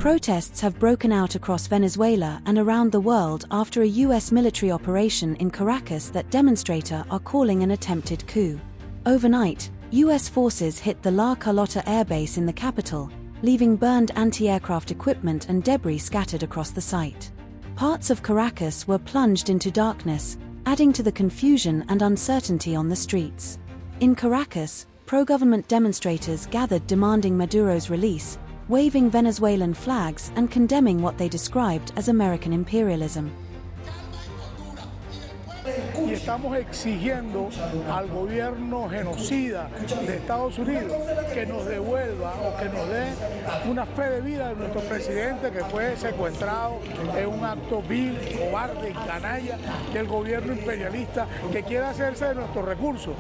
Protests have broken out across Venezuela and around the world after a U.S. military operation in Caracas that demonstrators are calling an attempted coup. Overnight, U.S. forces hit the La Carlota airbase in the capital, leaving burned anti-aircraft equipment and debris scattered across the site. Parts of Caracas were plunged into darkness, adding to the confusion and uncertainty on the streets. In Caracas, pro-government demonstrators gathered demanding Maduro's release, waving Venezuelan flags and condemning what they described as American imperialism. Y estamos exigiendo al gobierno genocida de Estados Unidos que nos devuelva o que nos dé una fe de vida de nuestro presidente que fue secuestrado en un acto vil, cobarde y canalla del gobierno imperialista que quiere hacerse de nuestros recursos,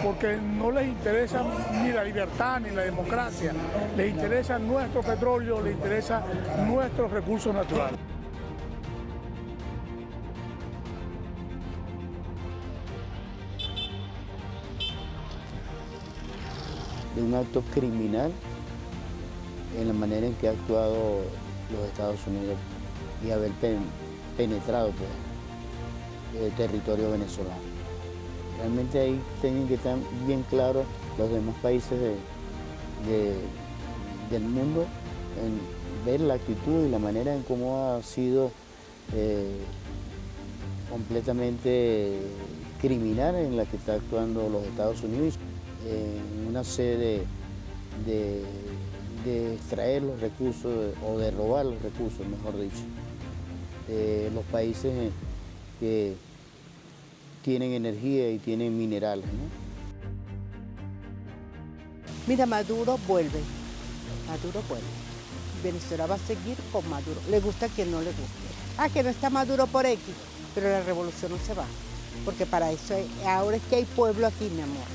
porque no les interesa ni la libertad ni la democracia, les interesa nuestro petróleo, les interesa nuestros recursos naturales. De un acto criminal en la manera en que ha actuado los Estados Unidos y haber penetrado el territorio venezolano. Realmente ahí tienen que estar bien claros los demás países del mundo en ver la actitud y la manera en cómo ha sido completamente criminal en la que está actuando los Estados Unidos. En una sede de extraer los recursos o de robar los recursos, mejor dicho, de los países que tienen energía y tienen minerales, ¿no? Mira, Maduro vuelve. Venezuela va a seguir con Maduro. Le gusta a quien no le guste. Que no está Maduro por X, pero la revolución no se va. Porque para eso ahora es que hay pueblo aquí, mi amor.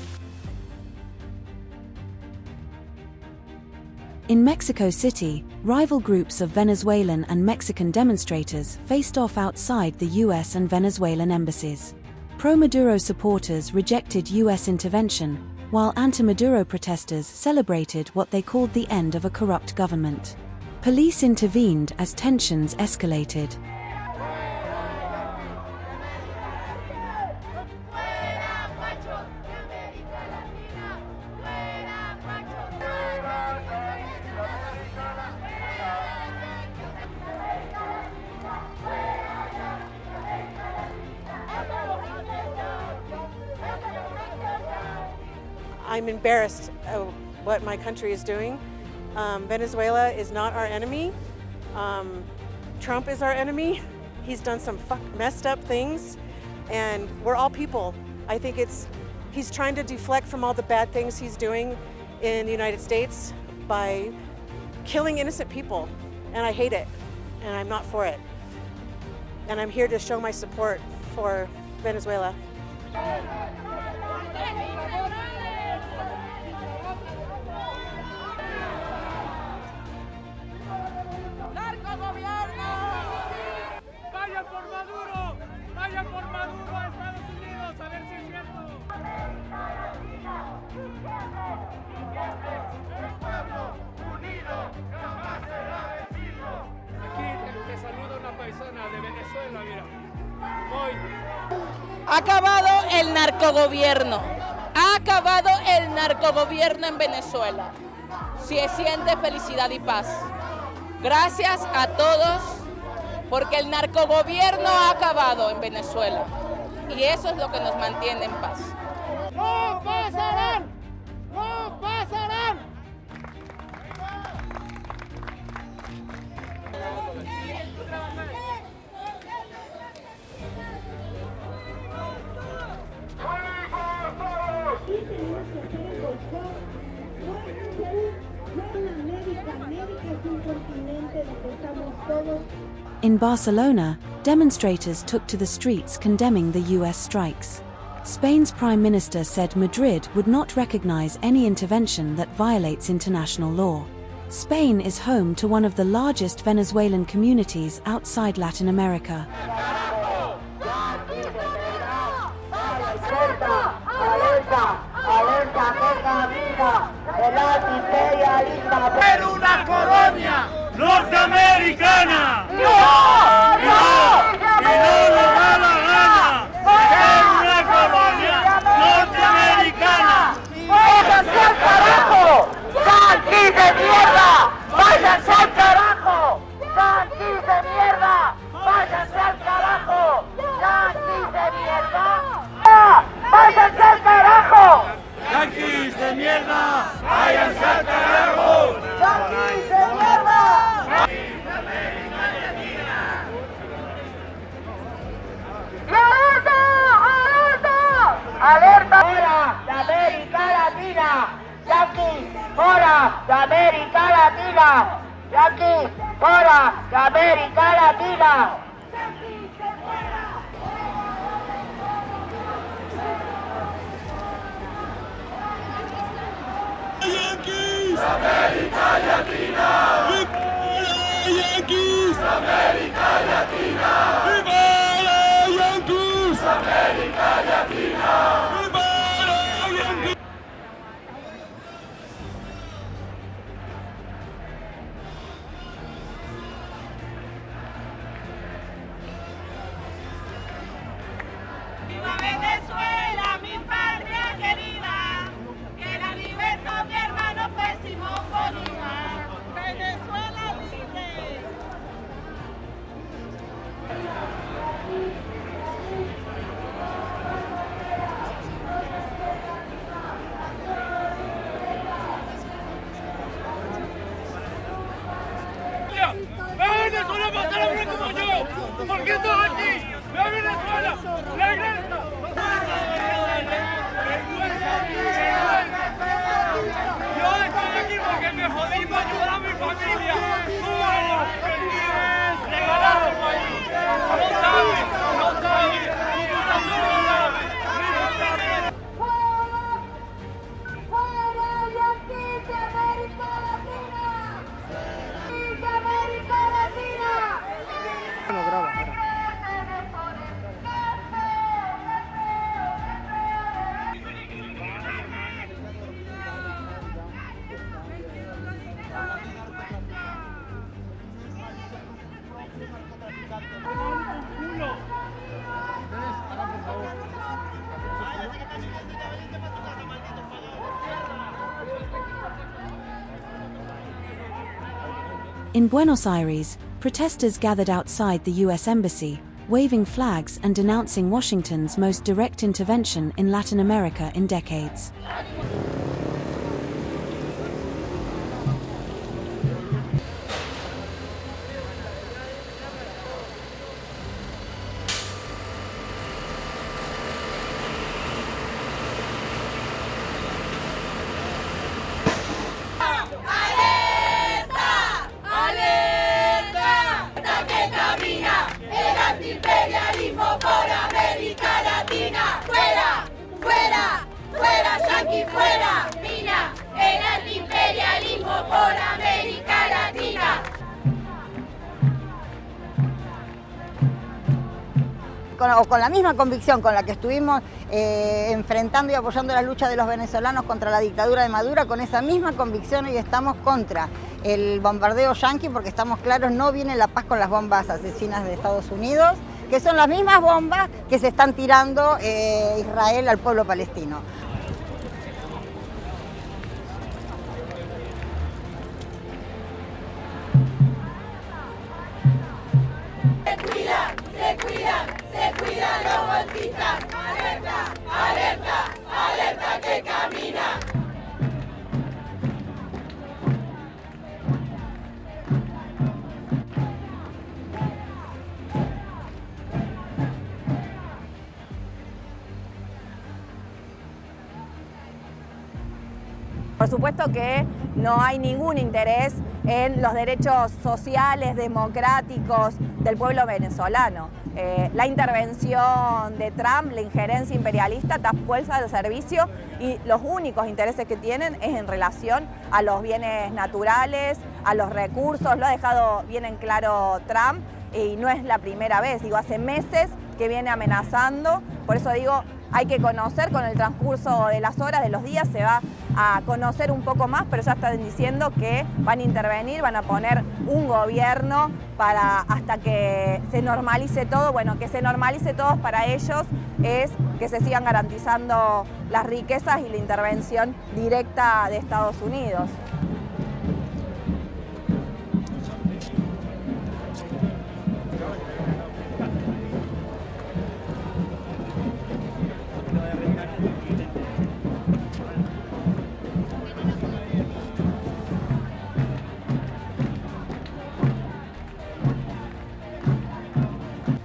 In Mexico City, rival groups of Venezuelan and Mexican demonstrators faced off outside the U.S. and Venezuelan embassies. Pro-Maduro supporters rejected U.S. intervention, while anti-Maduro protesters celebrated what they called the end of a corrupt government. Police intervened as tensions escalated. I'm embarrassed of what my country is doing. Venezuela is not our enemy. Trump is our enemy. He's done some messed up things, and we're all people. I think he's trying to deflect from all the bad things he's doing in the United States by killing innocent people, and I hate it, and I'm not for it. And I'm here to show my support for Venezuela. ¡Vayan por Maduro! ¡Vayan por Maduro a Estados Unidos! A ver si es cierto. El pueblo unido jamás será vencido. Aquí te saluda una paisana de Venezuela, mira. Hoy. Ha acabado el narcogobierno. Ha acabado el narcogobierno en Venezuela. Se siente felicidad y paz. Gracias a todos, porque el narcogobierno ha acabado en Venezuela. Y eso es lo que nos mantiene en paz. ¡No pasarán! ¡No pasarán! In Barcelona, demonstrators took to the streets condemning the US strikes. Spain's Prime Minister said Madrid would not recognize any intervention that violates international law. Spain is home to one of the largest Venezuelan communities outside Latin America. ¡Era una colonia! ¡Norteamérica! norteamericana! ¡No! ¡No! ¡Y no nos da la gana! ¡Es una colonia norteamericana! ¡Váyanse al carajo! ¡Yanquis de mierda! ¡Váyanse al carajo! ¡Yanquis de mierda! ¡Váyanse al carajo! ¡Yanquis de mierda! ¡Váyanse al carajo! ¡Yanquis de mierda! ¡Váyanse al carajo! ¡Yanquis de mierda! ¡Alerta! ¡Fuera de América Latina! ¡Yanquis! ¡Fuera de América Latina! ¡Yanquis! ¡Fuera de América Latina! ¡Yanquis! ¡América Latina! ¡Viva Yanquis! ¡América Latina! ¡Viva Yanquis! ¡América Latina! ¡Viva Yanquis! ¡Viva Venezuela, mi patria querida! ¡Que la libertad mi hermano fue Simón Bolívar! ¡Venezuela libre! ¡Ve a Venezuela para ser hombre como yo! ¿Por qué estás aquí? ¡Ve a Venezuela! ¡Regresa! Yo estoy aquí porque me jodí para ayudar a mi familia. ¡Regalado el país! ¡No sabes! ¡No sabes! ¡Fuera Yanquis de América Latina! ¡Yanquis de América Latina! In Buenos Aires, protesters gathered outside the US Embassy, waving flags and denouncing Washington's most direct intervention in Latin America in decades. Con la misma convicción con la que estuvimos enfrentando y apoyando la lucha de los venezolanos contra la dictadura de Maduro, con esa misma convicción hoy estamos contra el bombardeo yanqui, porque estamos claros, no viene la paz con las bombas asesinas de Estados Unidos, que son las mismas bombas que se están tirando Israel al pueblo palestino. Se cuidan los golpistas. Alerta, alerta, alerta que camina. Por supuesto que no hay ningún interés en los derechos sociales, democráticos del pueblo venezolano. La intervención de Trump, la injerencia imperialista, está puesta al servicio y los únicos intereses que tienen es en relación a los bienes naturales, a los recursos. Lo ha dejado bien en claro Trump y no es la primera vez. Digo, hace meses que viene amenazando. Por eso digo, hay que conocer con el transcurso de las horas, de los días, se va a conocer un poco más, pero ya están diciendo que van a intervenir, van a poner un gobierno para hasta que se normalice todo. Bueno, que se normalice todo para ellos es que se sigan garantizando las riquezas y la intervención directa de Estados Unidos.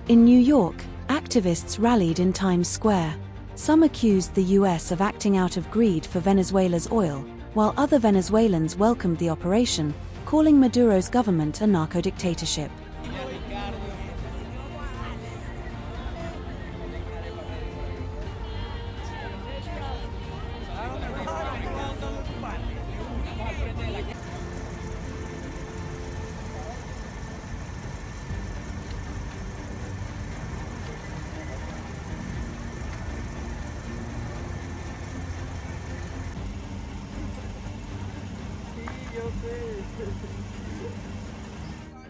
In New York, activists rallied in Times Square. Some accused the US of acting out of greed for Venezuela's oil, while other Venezuelans welcomed the operation, calling Maduro's government a narco-dictatorship.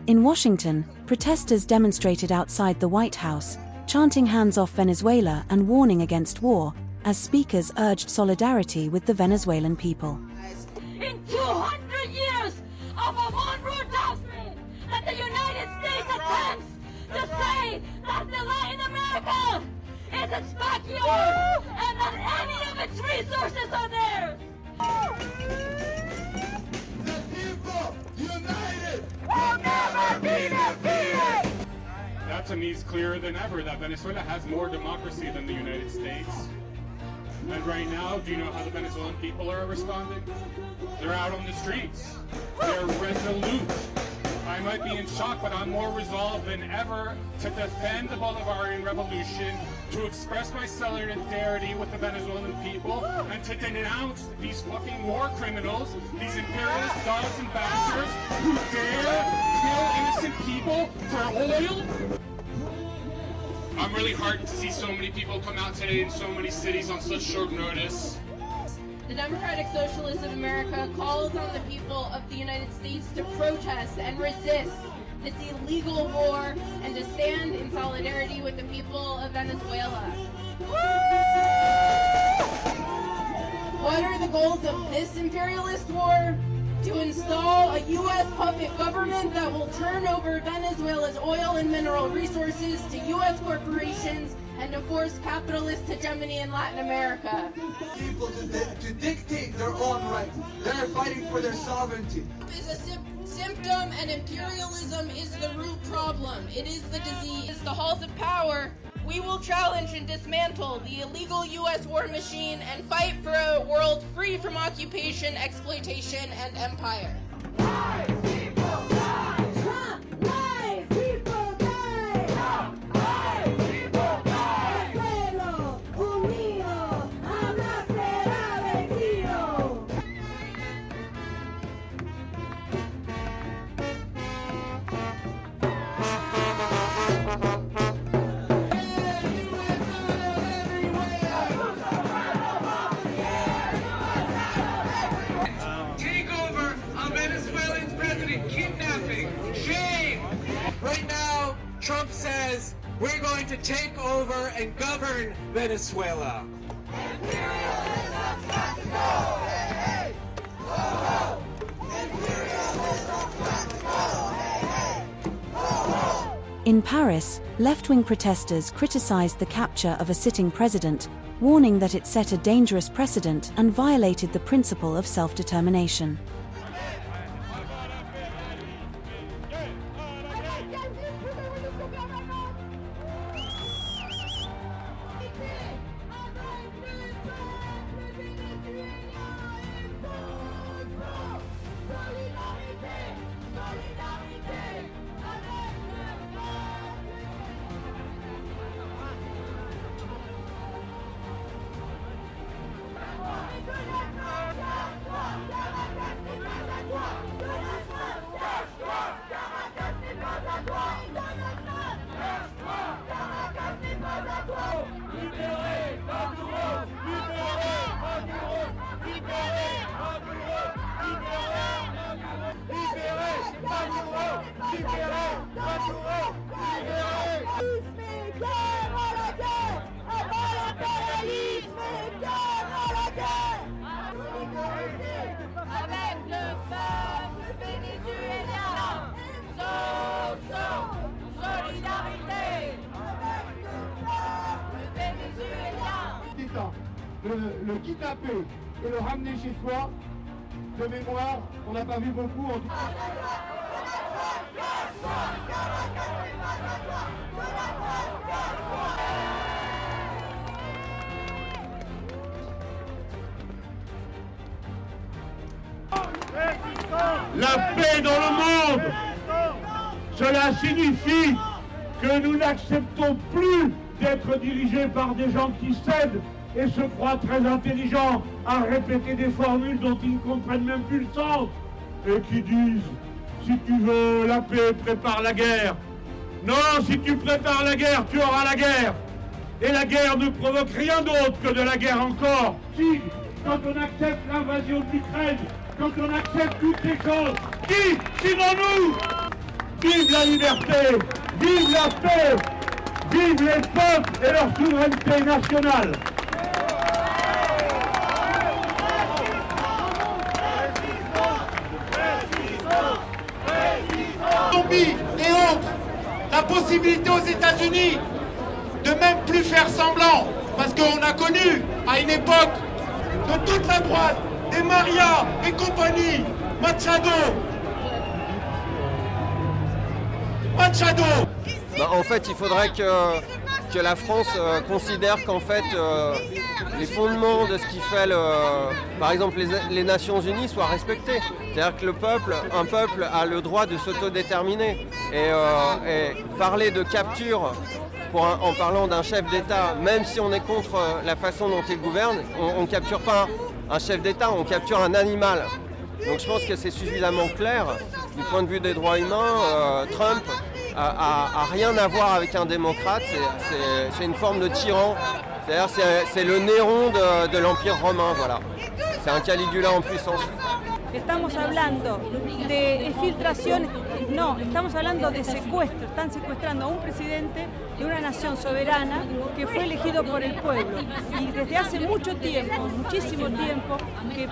In Washington, protesters demonstrated outside the White House, chanting "Hands off Venezuela" and warning against war, as speakers urged solidarity with the Venezuelan people. In 200 years of a one-world doctrine that the United States attempts to say that the Latin America is its backyard and that any of its resources are theirs. The people united will never be defeated. That to me is clearer than ever that Venezuela has more democracy than the United States. And right now, do you know how the Venezuelan people are responding? They're out on the streets. They're resolute. I might be in shock, but I'm more resolved than ever to defend the Bolivarian revolution, to express my solidarity with the Venezuelan people, and to denounce these fucking war criminals, these imperialist dogs and bastards who dare kill innocent people for oil. I'm really heartened to see so many people come out today in so many cities on such short notice. The Democratic Socialists of America calls on the people of the United States to protest and resist this illegal war and to stand in solidarity with the people of Venezuela. What are the goals of this imperialist war? To install a U.S. puppet government that will turn over Venezuela's oil and mineral resources to U.S. corporations and to force capitalist hegemony in Latin America. People to dictate their own rights. They're fighting for their sovereignty. Is a symptom and imperialism is the root problem. It is the disease. The halls of power. We will challenge and dismantle the illegal U.S. war machine and fight for a world free from occupation, exploitation, and empire. Trump says we're going to take over and govern Venezuela. In Paris, left-wing protesters criticized the capture of a sitting president, warning that it set a dangerous precedent and violated the principle of self-determination. Avec le peuple vénézuélien, solidarité. Avec le peuple vénézuélien. Le kidnapper et le ramener chez soi, de mémoire, on n'a pas vu beaucoup en tout cas. La paix dans le monde, cela signifie que nous n'acceptons plus d'être dirigés par des gens qui cèdent et se croient très intelligents à répéter des formules dont ils ne comprennent même plus le sens et qui disent « si tu veux la paix, prépare la guerre ». Non, si tu prépares la guerre, tu auras la guerre. Et la guerre ne provoque rien d'autre que de la guerre encore. Si, quand on accepte l'invasion de l'Ukraine, quand on accepte toutes ces choses, qui, sinon nous? Vive la liberté, vive la paix, vive les peuples et leur souveraineté nationale. Zombies et autres, la possibilité aux États-Unis de même plus faire semblant, parce qu'on a connu à une époque de toute la droite, des Maria et compagnie, Machado. En fait, il faudrait que la France considère qu'en fait les fondements de ce qui fait par exemple les Nations Unies soient respectés. C'est-à-dire que un peuple a le droit de s'autodéterminer et parler de capture en parlant d'un chef d'État, même si on est contre la façon dont il gouverne, on ne capture pas un chef d'État, on capture un animal. Donc je pense que c'est suffisamment clair. Du point de vue des droits humains, Trump a rien à voir avec un démocrate, c'est une forme de tyran. C'est-à-dire c'est le Néron de l'Empire romain, voilà. C'est un Caligula en puissance. Estamos hablando de infiltración, no, estamos hablando de secuestro. Están secuestrando a un presidente de una nación soberana que fue elegido por el pueblo. Y desde hace mucho tiempo, muchísimo tiempo, que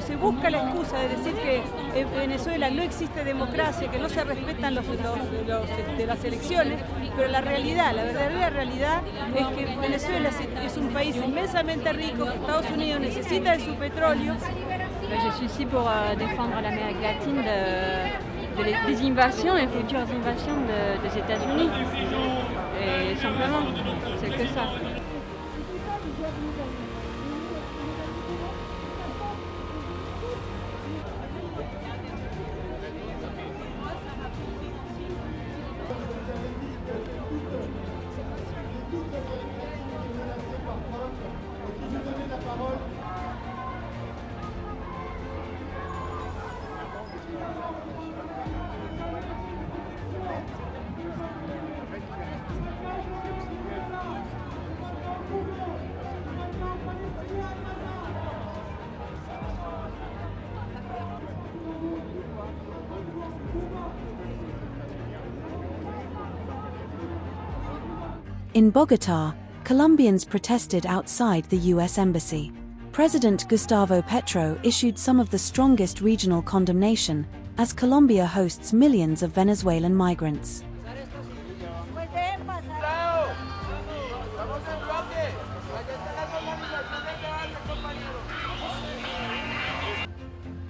se busca la excusa de decir que en Venezuela no existe democracia, que no se respetan las elecciones, pero la verdadera realidad es que Venezuela es un país inmensamente rico, que Estados Unidos necesita de su petróleo. Je suis ici pour défendre l'Amérique latine des invasions et futures invasions des États-Unis. Et simplement, c'est que ça. In Bogotá, Colombians protested outside the U.S. Embassy. President Gustavo Petro issued some of the strongest regional condemnation, as Colombia hosts millions of Venezuelan migrants.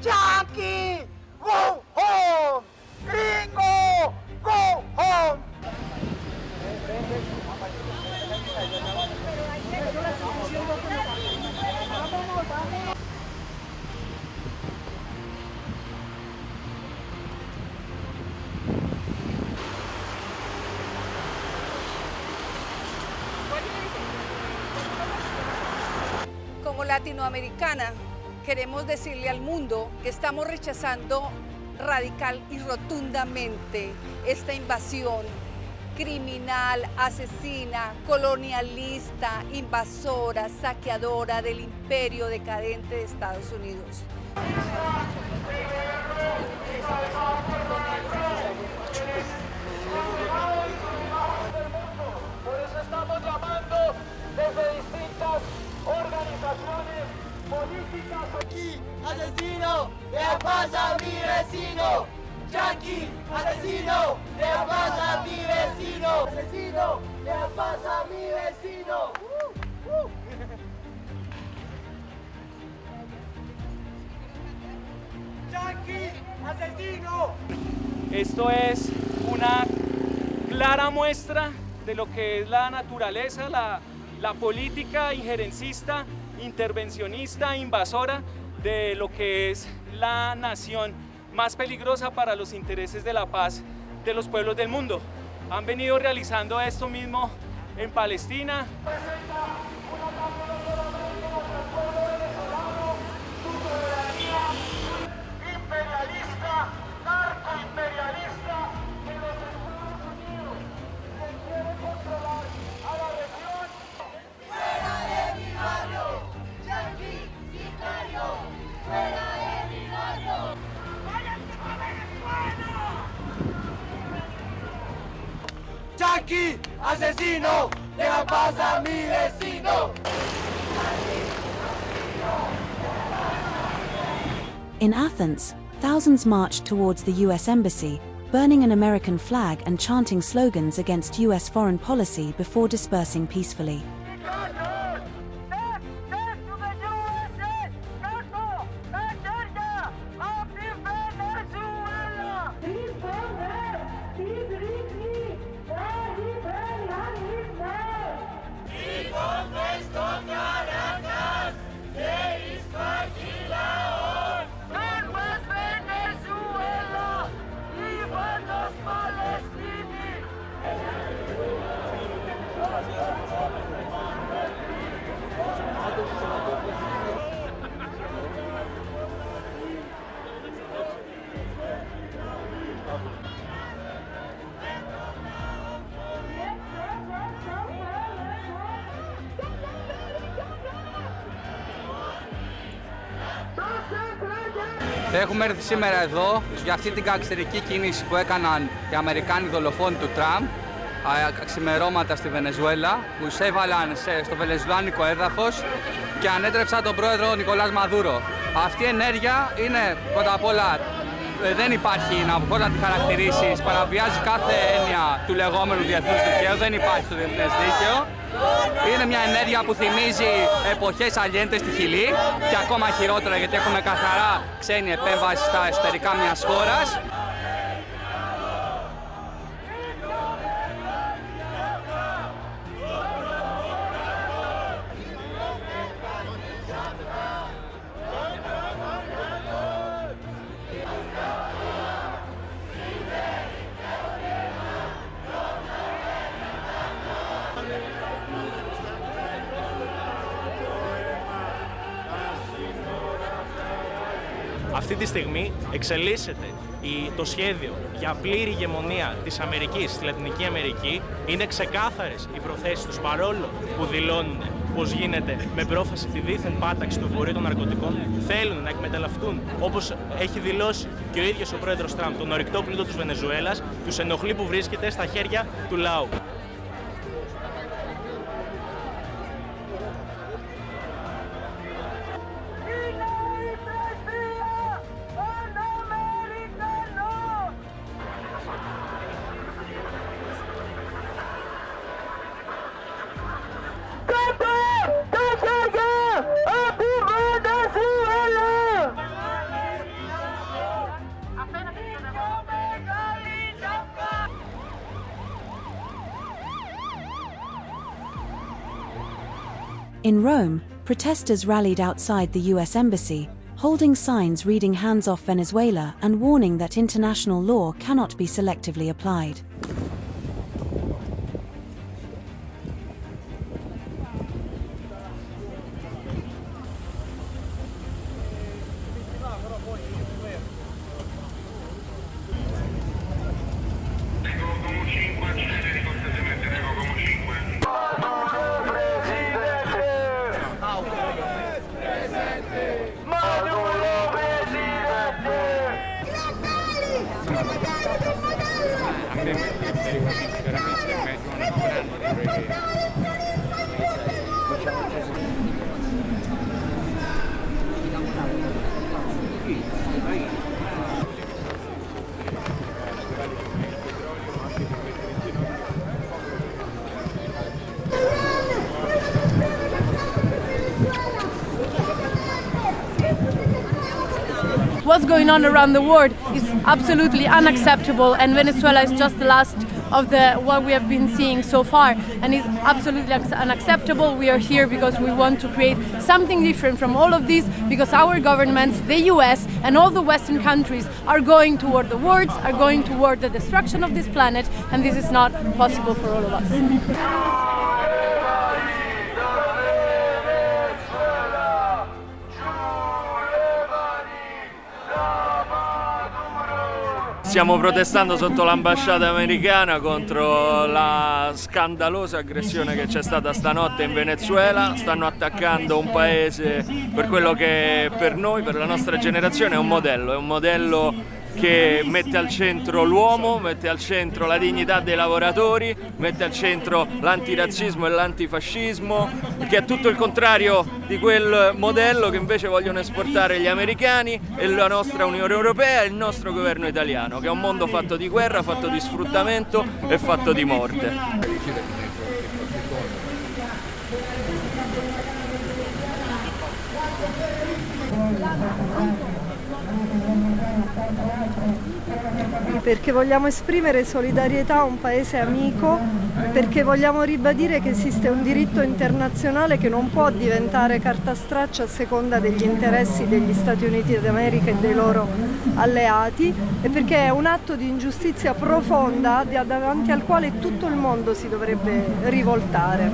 Yankee, go home! Gringo, go home! Como latinoamericana, queremos decirle al mundo que estamos rechazando radical y rotundamente esta invasión criminal, asesina, colonialista, invasora, saqueadora del imperio decadente de Estados Unidos. Asesino, le da paz a mi vecino. Asesino, le da paz a mi vecino. Yankee, asesino. Esto es una clara muestra de lo que es la naturaleza, la política injerencista, intervencionista, invasora de lo que es la nación más peligrosa para los intereses de la paz de los pueblos del mundo. Han venido realizando esto mismo en Palestina. Imperialista, narcoimperialista, que los Estados Unidos que quiere controlar a la región. ¡Fuera de mi barrio! ¡Yankee, sicario! ¡Fuera de mi barrio! ¡Váyanse a Venezuela! ¡Yankee, asesino! ¡Le da paz a mi vecino! In Athens, thousands marched towards the US Embassy, burning an American flag and chanting slogans against US foreign policy before dispersing peacefully. Έχουμε έρθει σήμερα εδώ για αυτή την καγκστερική κίνηση που έκαναν οι Αμερικάνοι δολοφόνοι του Τραμπ ξημερώματα στη Βενεζουέλα, που εισέβαλαν στο βενεζουελάνικο έδαφος και ανέτρεψαν τον πρόεδρο Νικολάς Μαδούρο. Αυτή η ενέργεια είναι πρώτα απ' όλα, δεν υπάρχει πώς να τη χαρακτηρίσεις, παραβιάζει κάθε έννοια του λεγόμενου διεθνούς δικαίου, δεν υπάρχει το διεθνές δίκαιο. Είναι μια ενέργεια που θυμίζει εποχές αλιέντες στη Χιλή και ακόμα χειρότερα, γιατί έχουμε καθαρά ξένη επέμβαση στα εσωτερικά μιας χώρας. Αυτή τη στιγμή εξελίσσεται το σχέδιο για πλήρη ηγεμονία της Αμερικής στη Λατινική Αμερική. Είναι ξεκάθαρες οι προθέσεις τους, παρόλο που δηλώνουν πως γίνεται με πρόφαση τη δίθεν πάταξη του εμπορίου των ναρκωτικών. Θέλουν να εκμεταλλευτούν, όπως έχει δηλώσει και ο ίδιος ο πρόεδρος Τραμπ, τον ορυκτό πλούτο της Βενεζουέλας. Τους ενοχλεί που βρίσκεται στα χέρια του λαού. In Rome, protesters rallied outside the US Embassy, holding signs reading "Hands off Venezuela" and warning that international law cannot be selectively applied. what's going on around the world is absolutely unacceptable, and Venezuela is just the last of what we have been seeing so far, and it's absolutely unacceptable. We are here because we want to create something different from all of this, because our governments, the US and all the Western countries, are going toward the wars, are going toward the destruction of this planet, and this is not possible for all of us. Stiamo protestando sotto l'ambasciata americana contro la scandalosa aggressione che c'è stata stanotte in Venezuela. Stanno attaccando un paese per quello che per noi, per la nostra generazione, è un modello che mette al centro l'uomo, mette al centro la dignità dei lavoratori, mette al centro l'antirazzismo e l'antifascismo, che è tutto il contrario di quel modello che invece vogliono esportare gli americani e la nostra Unione Europea e il nostro governo italiano, che è un mondo fatto di guerra, fatto di sfruttamento e fatto di morte. Perché vogliamo esprimere solidarietà a un paese amico, perché vogliamo ribadire che esiste un diritto internazionale che non può diventare carta straccia a seconda degli interessi degli Stati Uniti d'America e dei loro alleati, e perché è un atto di ingiustizia profonda davanti al quale tutto il mondo si dovrebbe rivoltare.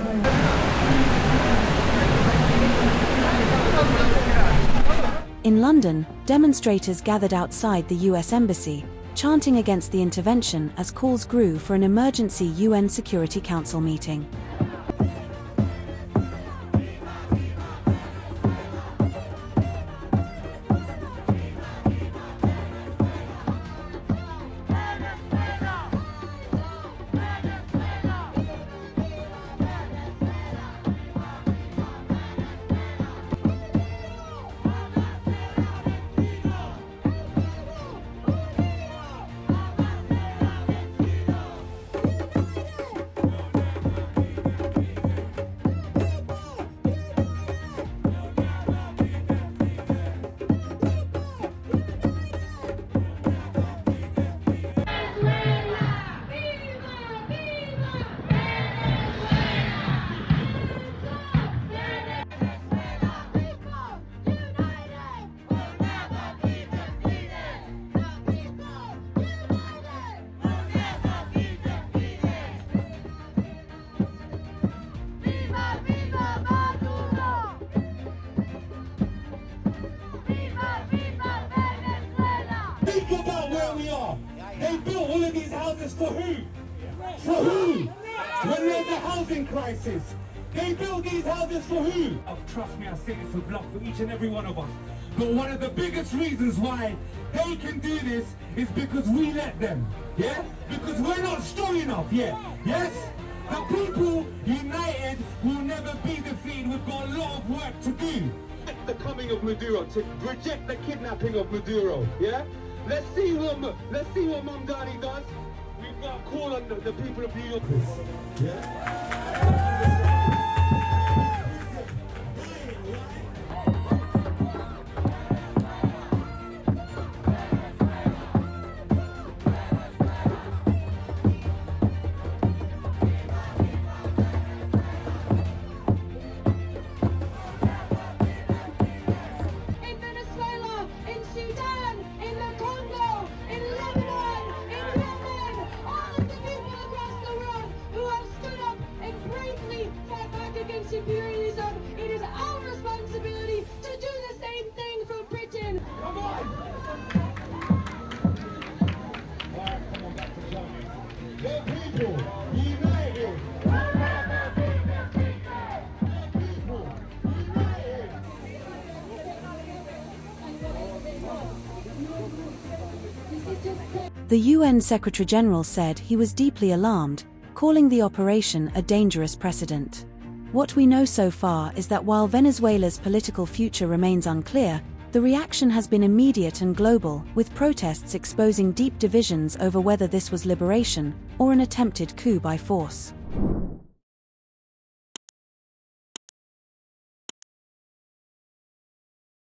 In London, demonstrators gathered outside the US Embassy, chanting against the intervention as calls grew for an emergency UN Security Council meeting. Think about where we are. They built all of these houses for who? For who? When there's a housing crisis. They built these houses for who? Oh, trust me, I say this with love for each and every one of us. But one of the biggest reasons why they can do this is because we let them. Yeah? Because we're not strong enough yet. Yes? The people united will never be defeated. We've got a lot of work to do. The coming of Maduro, to reject the kidnapping of Maduro. Yeah? Let's see what Mamdani does. We've got to call on the people of New York. Yeah? Imperialism, it is our responsibility to do the same thing for Britain. Come on! Alright, come on, back to Germany. The people united. The UN Secretary-General said he was deeply alarmed, calling the operation a dangerous precedent. What we know so far is that while Venezuela's political future remains unclear, the reaction has been immediate and global, with protests exposing deep divisions over whether this was liberation or an attempted coup by force.